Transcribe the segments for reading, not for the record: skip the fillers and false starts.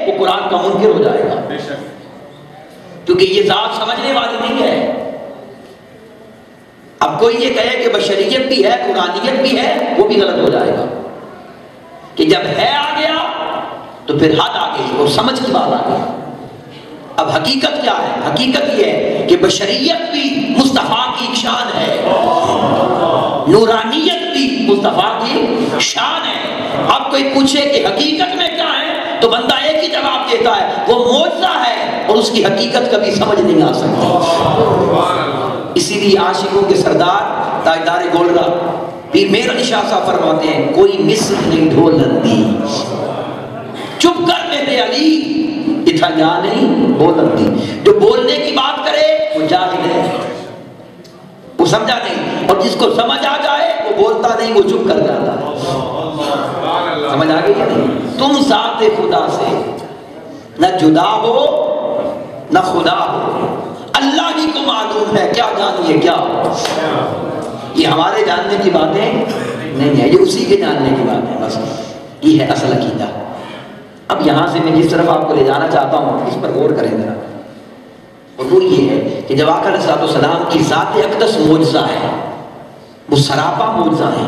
وہ قرآن کا منکر ہو جائے گا، کیونکہ یہ ذات سمجھنے والی نہیں ہے۔ اب کوئی یہ کہے کہ بشریت بھی ہے، قرآنیت بھی ہے، وہ بھی غلط ہو جائے گا، کہ جب ہے آ گیا تو پھر حد آ گئی اور سمجھ کی بات آ گئی۔ اب حقیقت کیا ہے؟ حقیقت یہ ہے کہ بشریت بھی مصطفیٰ کی ایک شان ہے، نورانیت بھی مصطفیٰ کی شان ہے۔ اب کوئی پوچھے کہ حقیقت میں کیا ہے تو بندہ ایک ہی جواب دیتا ہے، وہ معجزہ ہے اور اس کی حقیقت کبھی سمجھ نہیں آ سکتی۔ اسی لیے عاشقوں کے سردار تاجدار گولڈا پیر میر علی شاہ صاحب فرماتے ہیں، کوئی مصر نہیں ڈھولندی، چپ کر میرے علی اتھا جا نہیں بولندی۔ جو بولنے کی بات کرے وہ جاہل ہے، وہ سمجھا نہیں، اور جس کو سمجھ آ جائے وہ بولتا نہیں، وہ چپ کر جاتا ہے۔ سمجھ آ گئی یا نہیں؟ تم ذات خدا سے نہ جدا ہو نہ خدا ہو، اللہ ہی کو معلوم ہے کیا جانیے کیا۔ یہ ہمارے جاننے کی باتیں نہیں ہے، یہ اسی کے جاننے کی بات ہے، بس یہ ہے اصل عقیدہ۔ اب یہاں سے میں جس طرف آپ کو لے جانا چاہتا ہوں اس پر غور کریں ذرا، اور وہ یہ ہے کہ جب آقا علیہ السلام کی ذات اقدس معجزہ ہے، وہ سراپا معجزہ ہے،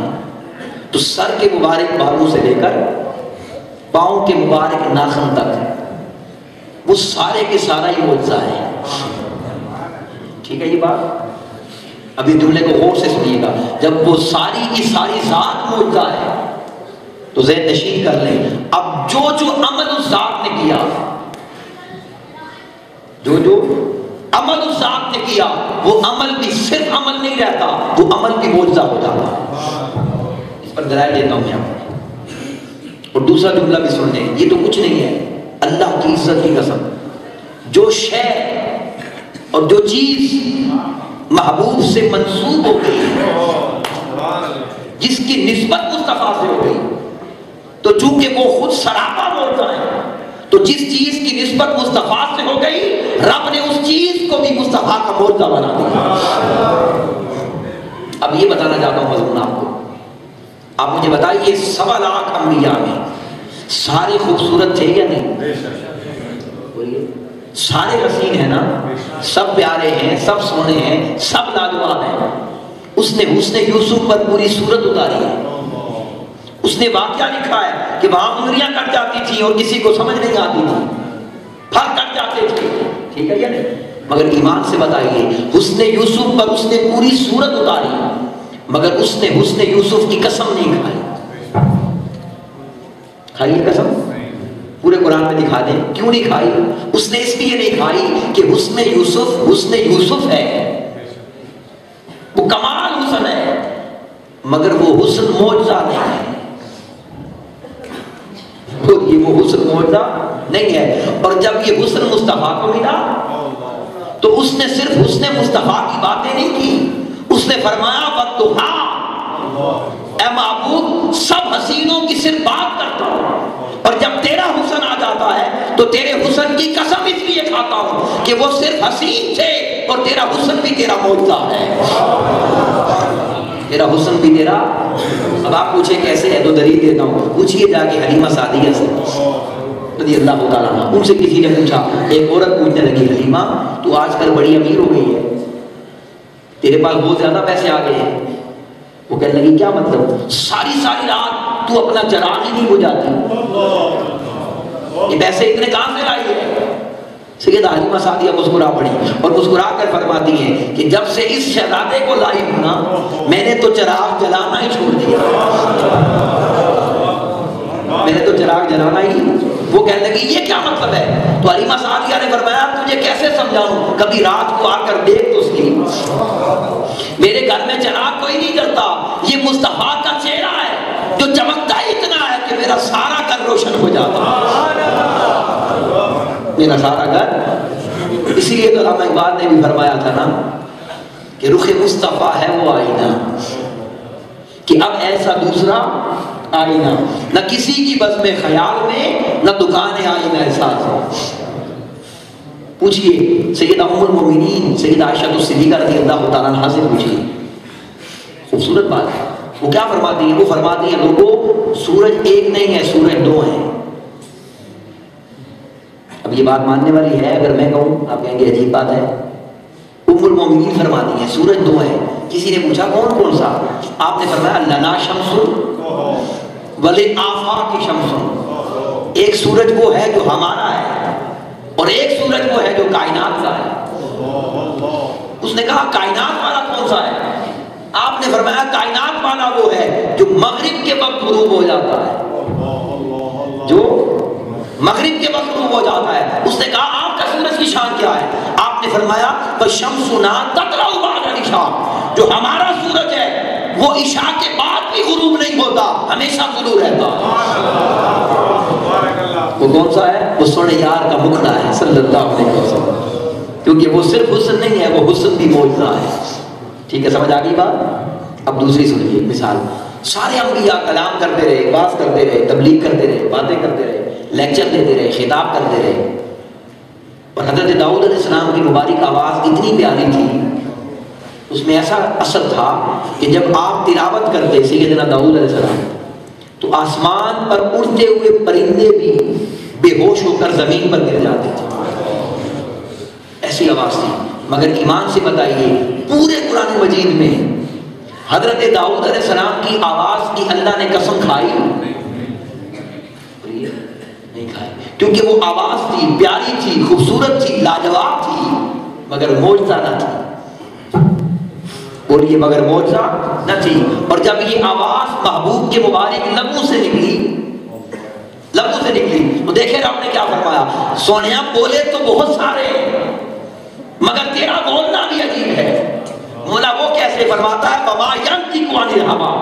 تو سر کے مبارک بالوں سے لے کر پاؤں کے مبارک ناخن تک وہ سارے کے سارا ہی معجزہ ہے۔ ٹھیک ہے یہ بات؟ ابھی جملے کو غور سے سنیے گا، جب وہ ساری کی ساری ذات معجزہ ہے تو ذہن نشین کر لیں، اب جو عمل اس ذات نے کیا، جو عمل اس ذات نے کیا، وہ عمل بھی صرف عمل نہیں رہتا، وہ عمل بھی معجزہ ہو جاتا۔ اس پر دلائل دیتا ہوں میں آپ کو، اور دوسرا جملہ بھی سن لیں، یہ تو کچھ نہیں ہے، اللہ کی عزت کی قسم، جو شے اور جو چیز محبوب سے منسوب ہو گئی، جس کی نسبت مصطفیٰ سے ہو گئی، تو چونکہ وہ خود سراپا معجزہ ہے، تو جس چیز کی نسبت مصطفیٰ سے ہو گئی، رب نے اس چیز کو بھی مصطفیٰ کا معجزہ بنا دیا۔ اب یہ بتانا چاہتا ہوں مضمون آپ کو، آپ مجھے بتائیے 1.25 لاکھ انبیاء میں سارے خوبصورت تھے یا نہیں؟ سارے حسین ہیں نا، سب پیارے ہیں، سب سونے ہیں، سب لاجواب ہیں۔ اس نے حسن یوسف پر پوری صورت اتاری ہے، اس نے واقعہ لکھا ہے کہ وہاں انگلیاں کٹ جاتی تھیں اور کسی کو سمجھ نہیں آتی تھی، پھل کٹ جاتے تھے، ٹھیک ہے یا نہیں؟ مگر ایمان سے بتائیے، حسن یوسف پر اس نے پوری صورت اتاری، مگر اس نے حسن یوسف کی قسم نہیں کھائی۔ کھائی قسم؟ پورے قرآن میں دکھا دیں کیوں نہیں کھائی؟ اس نے اس لیے نہیں کھائی کہ حسن یوسف ہے، وہ کمال حسن ہے، مگر وہ حسن معجزہ نہیں ہے، وہ حسن معجزہ نہیں ہے۔ اور جب یہ حسن مصطفیٰ کو ملا تو اس نے صرف حسن مصطفیٰ کی باتیں نہیں کی، اس نے فرمایا وَالضُّحَىٰ، اے معبود سب حسینوں کی صرف بات کرتا ہوں، اور جب تیرا حسن آ جاتا ہے تو تیرے حسن کی قسم اس لیے کھاتا ہوں کہ وہ صرف حسین تھے اور تیرا حسن بھی تیرا معجزہ ہے، تیرا حسن بھی تیرا۔ اب آپ پوچھیں کیسے ہے تو دلیل دیتا ہوں، پوچھئے جا کے حلیمہ سعدیہ سے رضی اللہ تعالیٰ عنہ، ان سے کسی نے پوچھا، ایک عورت پوچھنے لگی، حلیمہ تو آج کل بڑی امیر ہو گئی ہے، تیرے پاس بہت زیادہ پیسے آ گئے ہیں۔ وہ کہنے لگی کیا مطلب؟ ساری رات تو اپنا چراغ ہی نہیں بجھاتی، یہ پیسے اتنے کہاں سے لائی ہے؟ سیدہ حلیمہ سعدیہ مسکرا پڑی اور مسکرا کر فرماتی ہیں کہ جب سے اس شہزادے کو لائی ہوں نا، میں نے تو چراغ جلانا ہی چھوڑ دیا، میں نے تو چراغ جلانا ہی۔ وہ کہنے لگی یہ کیا مطلب ہے؟ تو حلیمہ سعدیہ نے فرمایا تجھے کیسے سمجھاؤں، کبھی رات کو آ کر دیکھ تو صحیح، میرے گھر میں چراغ کوئی نہیں جلتا، یہ مصطفیٰ کا چہرہ ہے جو چمکتا ہی اتنا ہے کہ میرا سارا گھر روشن ہو جاتا، میرا سارا گھر۔ اسی لیے تو علامہ اقبال نے بھی فرمایا تھا نا کہ رخ مصطفیٰ ہے وہ آئینہ، کہ اب ایسا دوسرا آئینہ، نہ کسی کی بزم خیال میں نہ دکان آئینہ احساس ہے۔ پوچھئے سیدہ ام المومنین سیدہ عائشہ صدیقہ رضی اللہ تعالیٰ عنہا سے پوچھئے، خوبصورت بات ہے، وہ کیا فرماتی ہیں؟ وہ فرماتی ہیں لوگوں سورج ایک نہیں ہے، سورج دو ہیں، اب یہ بات ماننے والی ہے؟ اگر میں کہوں آپ کہیں گے عجیب بات ہے. ام المومنین فرماتی ہیں سورج دو ہے. کسی نے پوچھا کون کون سا؟ آپ نے فرمایا لنا شمس وللآفاق شمس. ایک سورج وہ ہے جو ہمارا ہے اور ایک سورج وہ ہے جو کائنات کا ہے. اس نے کہا کائنات والا کون سا ہے؟ آپ نے فرمایا کائنات والا وہ ہے جو مغرب کے وقت غروب ہو جاتا ہے. جو مغرب کے وقت غروب ہو جاتا ہے. اس نے کہا آپ کا سورج کی شان کیا ہے؟ آپ نے فرمایا فَشَمْسُنَا تَطْلَعُ بَعْدَ الْعِشَاءِ. جو ہمارا سورج ہے وہ عشاء کے بعد بھی غروب نہیں ہوتا، ہمیشہ طلوع رہتا. وہ کون سا ہے؟ وہ سونے یار کا مکھڑا ہے صلی اللہ علیہ وسلم. کیونکہ وہ صرف حسن نہیں ہے، وہ حسن بھی معجزہ ہے. ٹھیک ہے، سمجھ آ گئی بات؟ اب دوسری سنیے مثال. سارے انبیاء کلام کرتے رہے، بات کرتے رہے، تبلیغ کرتے رہے، باتیں کرتے رہے، لیکچر دیتے رہے، خطاب کرتے رہے. اور حضرت داؤد علیہ السلام کی مبارک آواز اتنی پیاری تھی، اس میں ایسا اثر تھا کہ جب آپ تلاوت کرتے سیدنا داؤد علیہ السلام تو آسمان پر اڑتے ہوئے پرندے بھی بے ہوش ہو کر زمین پر گر جاتے تھے. ایسی آواز تھی. مگر ایمان سے بتائیے پورے قرآن مجید میں حضرت داؤد علیہ السلام کی آواز کی اللہ نے قسم کھائی نہیں کھائی، کیونکہ وہ آواز تھی، پیاری تھی، خوبصورت تھی، لاجواب تھی، مگر معجزہ نہ تھی. بولیے مگر معجزہ نہ تھی. اور جب یہ آواز محبوب کے مبارک لبوں سے نکلی تو دیکھیں رب نے کیا فرمایا. سونیا بولے تو بہت سارے مگر تیرا بولنا بھی عجیب ہے. مولا وہ کیسے فرماتا ہے وما ينطق عن الهوى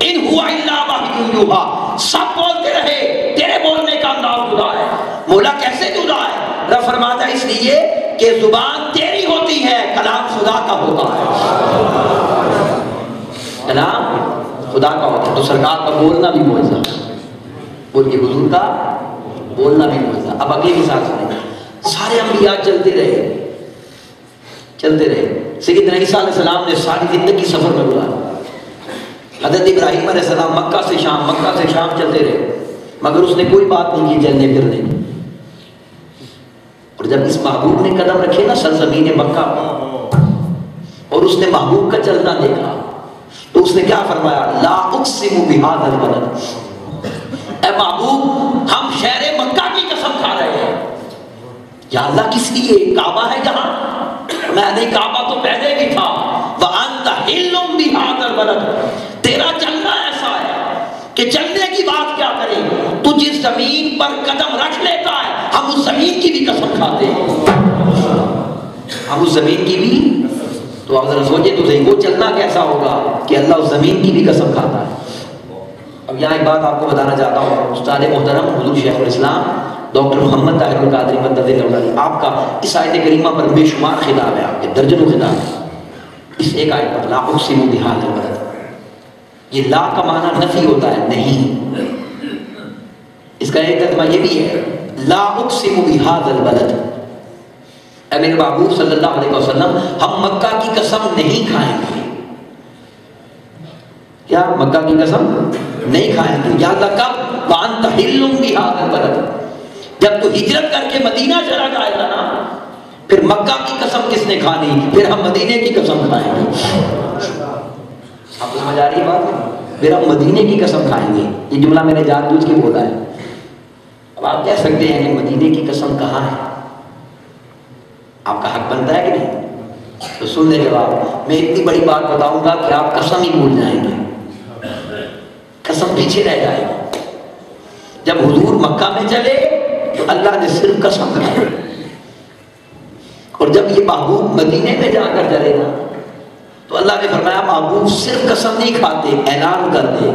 ان هو الا وحی یوحی. سب بولتے رہے، تیرے بولنے کا انداز جدا ہے. مولا کیسے جدا ہے؟ رب فرماتا ہے اس لیے کہ زبان تیری ہوتی ہے، کلام خدا کا ہوتا ہے. کلام خدا کا ہوتا ہے. تو سرکار کا بولنا بھی معجزہ، بولیے حضور کا بولنا بھی معجزہ. اب اگلی مثال سنیں. سارے انبیاء چلتے رہے. سیدنا عیسیٰ علیہ السلام نے ساری زندگی سفر میں گزارا. حضرت ابراہیم علیہ السلام مکہ سے شام چلتے رہے، مگر اس نے کوئی بات نہیں کی چلنے پھرنے کی. اور جب اس محبوب نے قدم رکھے نا سرزمین مکہ اور اس نے محبوب کا چلنا دیکھا تو اس نے کیا فرمایا لا اقسم بہذا البلد. اے محبوب ہم شہر مکہ کی قسم کھا رہے ہیں. یا اللہ کس لیے؟ کعبہ ہے جہاں. میں نہیں، کعبہ تو پہلے بھی تھا. وَأَنْتَ حِلٌّ بِهَذَا الْبَلَدِ. تیرا چلنا ایسا ہے کہ چلنے کی بات کیا کرے. تو جس زمین پر قدم رکھ لیتا ہے ہم اس زمین کی بھی قسم کھاتے ہیں. ہم اس زمین کی بھی. تو آپ ذرا سوچیں تو صحیح وہ چلنا کیسا ہوگا کہ اللہ اس زمین کی بھی قسم کھاتا ہے. اب یہاں ایک بات آپ کو بتانا چاہتا ہوں. استاد محترم حضور شیخ الاسلام ڈاکٹر محمد طاہر القادری مدد اللہ آپ کا اس آیت کریمہ پر بے شمار خطاب ہے، آپ کے درجنوں خطاب ہے. اس ایک آیت پر لا اقسم بہذا البلد. یہ لا کا معنی نفی ہوتا ہے، نہیں. اس کا ایک ترجمہ یہ بھی ہے لا اقسم بہذا البلد. اے میرے محبوب صلی اللہ علیہ وسلم ہم مکہ کی قسم نہیں کھائیں گے. کیا مکہ کی قسم نہیں کھائیں گے؟ یا اللہ کب؟ وانت حل بہذا البلد. جب تو ہجرت کر کے مدینہ چلا جائے گا نا پھر مکہ کی قسم کس نے کھانی؟ پھر ہم مدینے کی قسم کھائیں گے. آپ کو سمجھ آ رہی ہے بات؟ پھر ہم مدینے کی قسم کھائیں گے. یہ جملہ میں نے جان بوجھ کے بولا ہے. اب آپ کہہ سکتے ہیں کہ مدینے کی قسم کہاں ہے؟ آپ کا حق بنتا ہے کہ نہیں؟ تو سن لے جواب. میں اتنی بڑی بات بتاؤں گا کہ آپ قسم ہی بھول جائیں گے، قسم پیچھے رہ جائے گی. جب حضور مکہ میں چلے تو اللہ نے صرف قسم کھائی، اور جب یہ محبوب مدینے میں جا کر چلے گا تو اللہ نے فرمایا محبوب صرف قسم نہیں کھاتے، اعلان کر دے.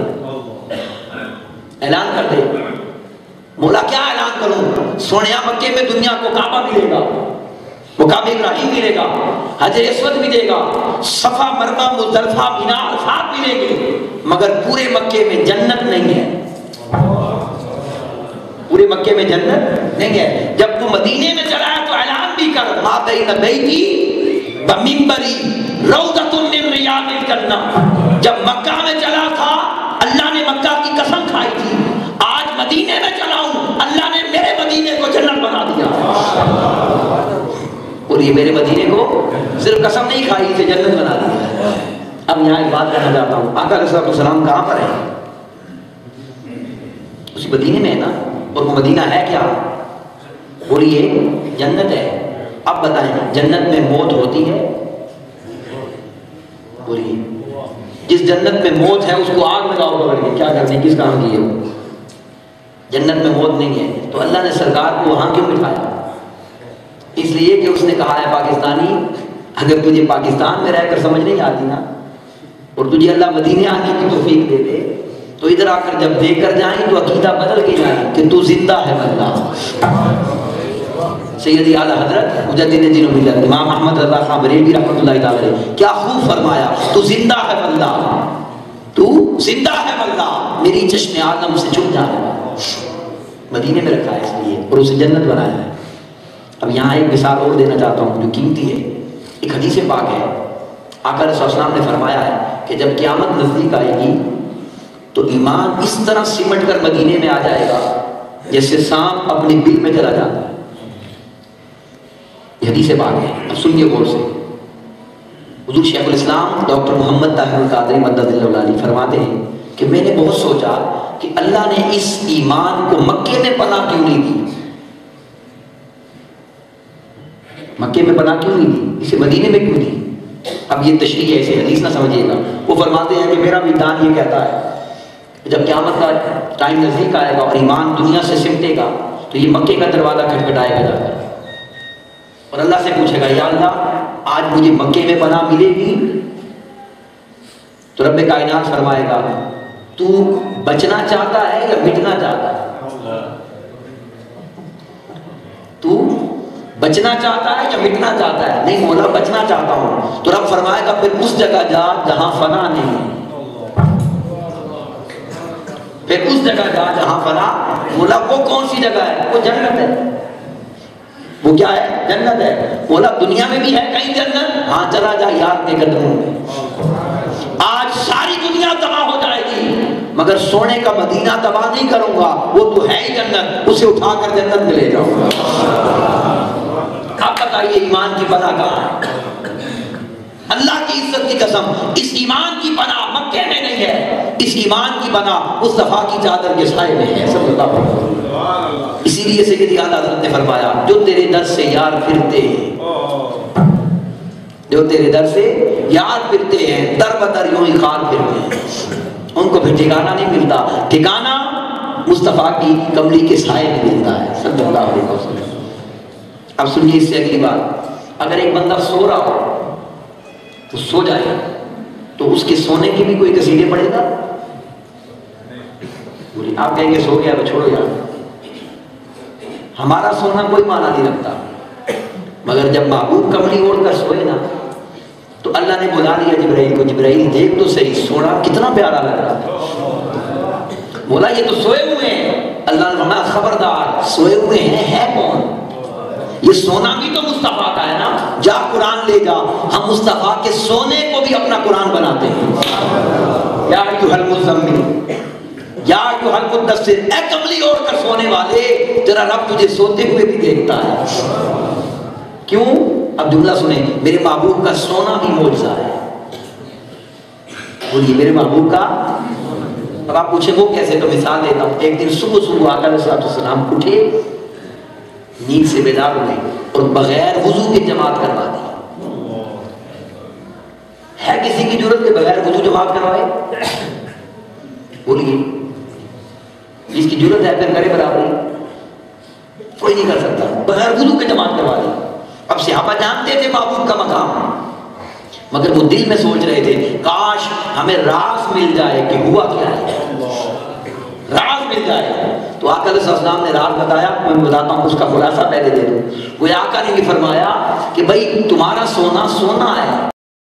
اعلان کر دے. مولا کیا اعلان کروں؟ سونیا مکے میں دنیا کو کعبہ ملے گا، مقام ابراہیم ملے گا، حجر اسود ملے گا، صفا مروہ مزدلفہ مینا عرفات ملے گی، مگر پورے مکے میں جنت نہیں ہے. پورے مکے میں جنت نہیں ہے. جب تو مدینے میں چلا ہے تو اعلان بھی کر ما بین بیتی و منبری روضۃ من ریاض الجنہ. جب مکہ میں چلا تھا اللہ نے مکہ کی قسم کھائی تھی، آج مدینے میں چلا ہوں اللہ نے میرے مدینے کو جنت بنا دیا. بولیے میرے مدینے کو صرف قسم نہیں کھائی تھے، جنت بنا دی۔ اب یہاں ایک بات کہنا چاہتا ہوں، آقا علیہ السلام کہاں پر ہے؟ اسی مدینے میں ہے نا، اور وہ مدینہ ہے کیا؟ بولیے جنت ہے۔ اب بتائیں جنت میں موت ہوتی ہے؟ بولیے جس جنت میں موت ہے اس کو آگ لگاؤ پکڑ کے، کیا کرنے کس کام کی ہے وہ؟ جنت میں موت نہیں ہے، تو اللہ نے سرکار کو وہاں کیوں بٹھایا؟ اس لیے کہ اس نے کہا ہے پاکستانی اگر تجھے پاکستان میں رہ کر سمجھ نہیں آتی نا، اور تجھے اللہ مدینے آنے کی توفیق دے دے، تو ادھر آ کر جب دیکھ کر جائیں تو عقیدہ بدل کے جائیں کہ تو زندہ ہے بندہ۔ سیدی اعلیٰ حضرت مجدد دین و ملت امام احمد رضا خان بریلوی رحمۃ اللہ تعالی علیہ کیا خوب فرمایا، تو زندہ ہے بندہ، تو زندہ ہے بندہ، میری چشم آدم سے چھپ جانے والا۔ مدینے میں رکھا ہے اس لیے، اور اسے جنت بنایا ہے۔ اب یہاں ایک مثال اور دینا چاہتا ہوں جو قیمتی ہے، ایک حدیث پاک ہے، آقا علیہ السلام نے فرمایا ہے کہ جب قیامت نزدیک آئے گی تو ایمان اس طرح سمٹ کر مدینے میں آ جائے گا جیسے سانپ اپنی بل میں چلا جاتا ہے۔ یہ حدیث پاک ہے، اب سنیے غور سے۔ حضور شیخ الاسلام ڈاکٹر محمد طاہر القادری مدد اللہ علیہ فرماتے ہیں کہ میں نے بہت سوچا کہ اللہ نے اس ایمان کو مکے میں پناہ کیوں نہیں دی، مکے میں پناہ کیوں نہیں دی، اسے مدینے میں کیوں دی؟ اب یہ تشریح ہے، اسے حدیث نہ سمجھیے گا۔ وہ فرماتے ہیں کہ میرا وجدان یہ کہتا ہے جب قیامت کا ٹائم نزدیک آئے گا اور ایمان دنیا سے سمٹے گا تو یہ مکے کا دروازہ کھٹکھٹائے گا جا کر، اور اللہ سے پوچھے گا یا اللہ آج مجھے مکے میں پناہ ملے گی؟ تو رب کائنات فرمائے گا تو بچنا چاہتا ہے یا مٹنا چاہتا ہے؟ تو بچنا چاہتا ہے یا مٹنا چاہتا ہے؟ نہیں مولا بچنا چاہتا ہوں۔ تو رب فرمائے گا پھر اس جگہ جا جہاں فنا نہیں ہے، پھر اس جگہ جا جہاں فنا۔ مولا وہ کون سی جگہ ہے؟ وہ جنت ہے۔ وہ کیا ہے؟ جنت ہے۔ مولا دنیا میں بھی ہے کہیں جنت؟ ہاں چلا جا یار کے قدموں میں۔ آج ساری دنیا تباہ ہو جائے گی مگر سونے کا مدینہ تباہ نہیں کروں گا، وہ تو ہے ہی جنت، اسے اٹھا کر جنت میں لے جاؤں گا۔ آپ بتائیے ایمان کی پناہ کہاں ہے؟ اللہ کی عزت کی قسم اس ایمان کی پناہ مکے میں نہیں ہے، اس ایمان کی پناہ مصطفیٰ کی چادر کے سائے میں ہے صلی اللہ علیہ وسلم۔ اسی لیے سیدی اعلیٰ حضرت نے فرمایا جو تیرے در سے یار پھرتے ہیں، جو تیرے در سے یار پھرتے ہیں در بدر یوں ہی خار پھرتے ہیں، ان کو پھر ٹھکانہ نہیں ملتا، ٹھکانہ مصطفیٰ کی کملی کے سائے میں ملتا ہے صلی اللہ علیہ وسلم۔ اب سنیے اس سے اگلی بات، اگر ایک بندہ سو رہا ہو تو سو جائے تو اس کے سونے کی بھی کوئی قصیدے پڑے گا؟ آپ کہیں گے سو گیا تو چھوڑو یار، ہمارا سونا کوئی معنی نہیں رکھتا، مگر جب محبوب کملی اوڑھ کر سوئے نا تو اللہ نے بلا لیا جبرائیل کو، جبرائیل دیکھ تو صحیح سونا کتنا پیارا لگ رہا تھا۔ بولا یہ تو سوئے ہوئے ہیں، اللہ نے فرمایا خبردار سوئے ہوئے ہیں، ہے کون؟ یہ سونا بھی تو مصطفیٰ کا ہے نا، جا قرآن لے جا، ہم مصطفیٰ کے سونے کو بھی اپنا قرآن بناتے ہیں۔ یا ایھا المزمل یا ایھا المدثر، اے کملی اوڑھ کر سونے والے تیرا رب تجھے سوتے ہوئے بھی دیکھتا ہے۔ کیوں؟ اب جملہ سنیں، میرے محبوب کا سونا بھی معجزہ ہے۔ بولیے میرے محبوب کا، اب آپ پوچھیں وہ کیسے؟ تو مثال دیتا ہوں۔ ایک دن صبح صبح آقا علیہ السلام اٹھے، نیند سے بیدار ہوئے اور بغیر وضو کے جماعت کروا دی۔ ہے کسی کی ضرورت کے بغیر وضو جماعت کروائے؟ بولیے جس کی ضرورت ہے پھر کرے برابری، کوئی نہیں کر سکتا، بغیر وضو کے جماعت کروا دی۔ اب صحابہ جانتے تھے محبوب کا مقام، مگر وہ دل میں سوچ رہے تھے کاش ہمیں راز مل جائے کہ ہوا کیا ہے، راز مل جائے۔ تو آقا علیہ السلام نے راز بتایا، میں بتاتا ہوں اس کا خلاصہ پہلے دے دوں۔ وہ آقا نے بھی فرمایا کہ بھائی تمہارا سونا سونا ہے